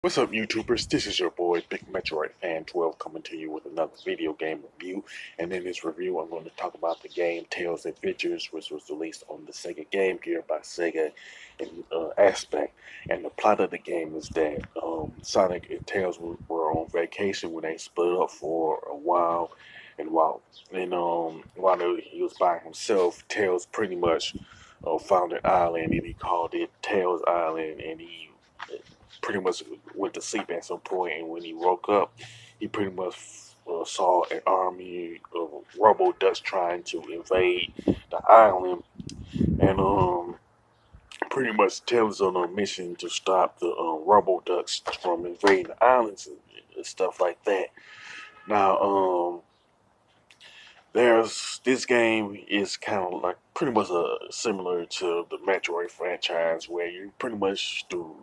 What's up, YouTubers? This is your boy, Big Metroid Fan 12, coming to you with another video game review. And in this review, I'm going to talk about the game Tails Adventures, which was released on the Sega Game Gear by Sega in Aspect. And the plot of the game is that Sonic and Tails were on vacation when they split up for a while. And while he was by himself, Tails pretty much found an island, and he called it Tails Island, and he pretty much went to sleep at some point, and when he woke up, he pretty much saw an army of Robo Ducks trying to invade the island, and pretty much Tails on a mission to stop the Robo Ducks from invading the islands and stuff like that. Now, there's this game is kind of like pretty much similar to the Metroid franchise, where you pretty much do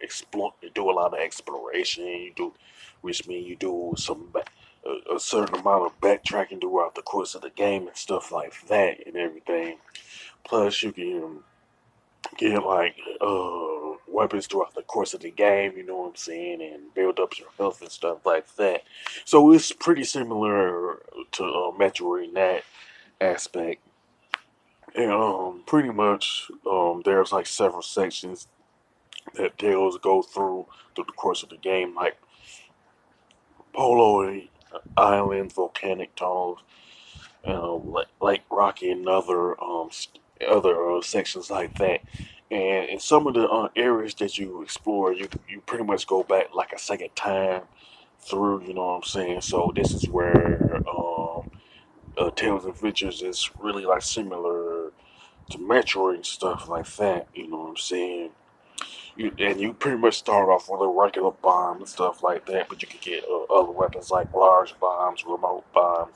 explore, you do a lot of exploration. You do, which means you do a certain amount of backtracking throughout the course of the game and stuff like that and everything. Plus, you can get like weapons throughout the course of the game, you know what I'm saying, and build up your health and stuff like that. So it's pretty similar to Metroid in that aspect. And pretty much there's like several sections that Tails go through the course of the game, like Polo Island, volcanic tunnels, like Rocky and other sections like that. And in some of the areas that you explore, you pretty much go back like a second time through. You know what I'm saying? So this is where Tales of Adventures is really like similar to Metroid and stuff like that. You know what I'm saying? You pretty much start off with a regular bomb and stuff like that, but you can get other weapons like large bombs, remote bombs,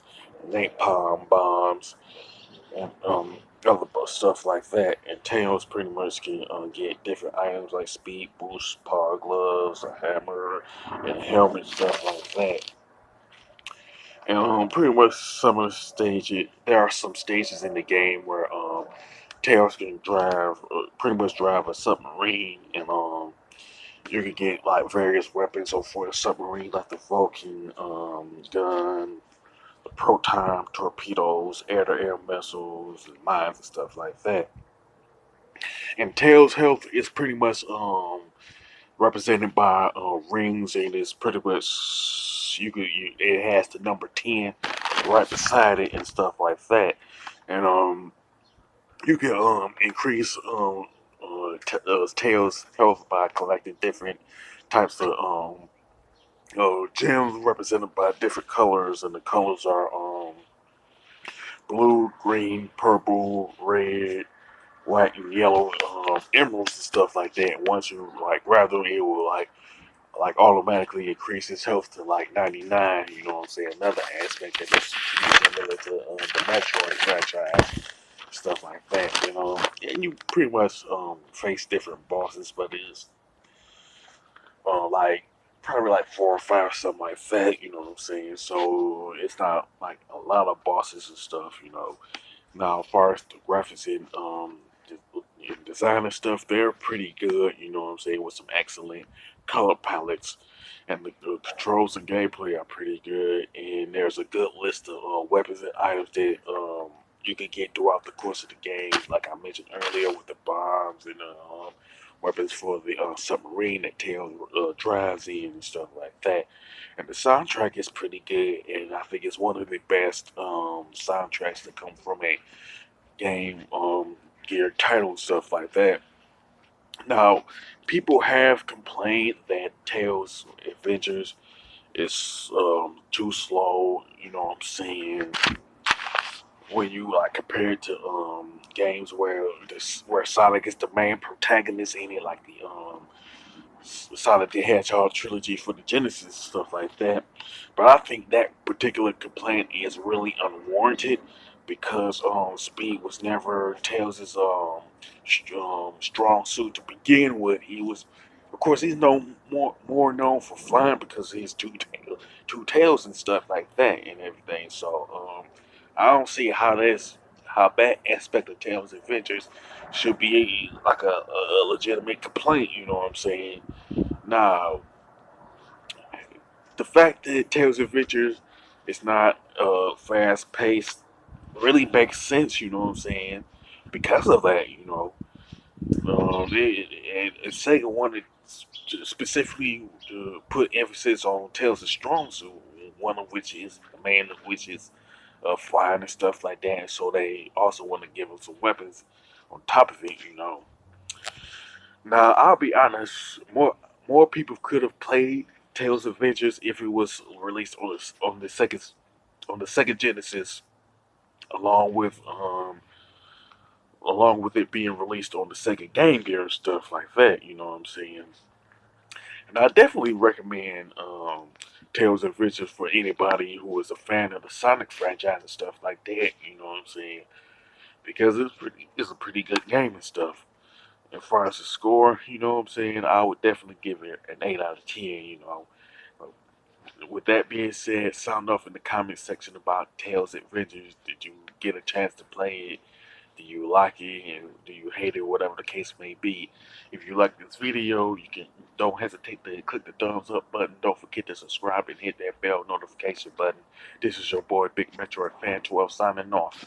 napalm bombs, and other stuff like that. And Tails pretty much can get different items like speed boost, power gloves, a hammer, and a helmet, stuff like that. And pretty much some of the stages, there are some stages in the game where Tails can pretty much drive a submarine, and you can get like various weapons so for the submarine, like the Vulcan gun, the proton torpedoes, air-to-air missiles, and mines and stuff like that. And Tails' health is pretty much represented by rings, and it's pretty much it has the number 10 right beside it and stuff like that. And you can increase Tails' health by collecting different types of gems represented by different colors, and the colors are blue, green, purple, red, white, and yellow, emeralds and stuff like that. Once you like grab them, it will like automatically increase his health to like 99. You know what I'm saying? Another aspect that is similar to the Metroid franchise, stuff like that. You know, and you pretty much face different bosses, but it's like probably like 4 or 5, something like that. You know what I'm saying? So it's not like a lot of bosses and stuff. You know. Now, as far as the graphics and design and stuff, they're pretty good. You know what I'm saying? With some excellent color palettes, and the controls and gameplay are pretty good. And there's a good list of weapons and items that you can get throughout the course of the game, like I mentioned earlier, with the bombs and weapons for the submarine that Tails drives in and stuff like that. And the soundtrack is pretty good, and I think it's one of the best soundtracks to come from a game gear title and stuff like that. Now, people have complained that Tails Adventures is too slow. You know what I'm saying? When you like compare it to games where Sonic is the main protagonist in it, like the Sonic the Hedgehog trilogy for the Genesis, stuff like that. But I think that particular complaint is really unwarranted because speed was never Tails' strong suit to begin with. He was, of course, he's more known for flying because he's two tails and stuff like that and everything. So I don't see how that aspect of Tails' Adventures should be like a legitimate complaint. You know what I'm saying? Now, the fact that Tales of Adventures is not fast paced really makes sense, you know what I'm saying? Because of that, you know. And Sega wanted specifically to put emphasis on Tales of strong suit, one of which is the main of which is flying and stuff like that. So they also want to give him some weapons on top of it, you know. Now I'll be honest, more people could have played Tales of Adventures if it was released on the second Genesis, along with um along with it being released on the second Game Gear and stuff like that. You know what I'm saying? And I definitely recommend Tales of Adventures for anybody who is a fan of the Sonic franchise and stuff like that. You know what I'm saying? Because it's a pretty good game and stuff. As far as the score, you know what I'm saying, I would definitely give it an 8 out of 10. You know, with that being said, sound off in the comment section about Tales Adventures. Did you get a chance to play it? Do you like it and do you hate it? Whatever the case may be. If you like this video, you can don't hesitate to click the thumbs up button. Don't forget to subscribe and hit that bell notification button. This is your boy Big Metroid Fan 12 signing off.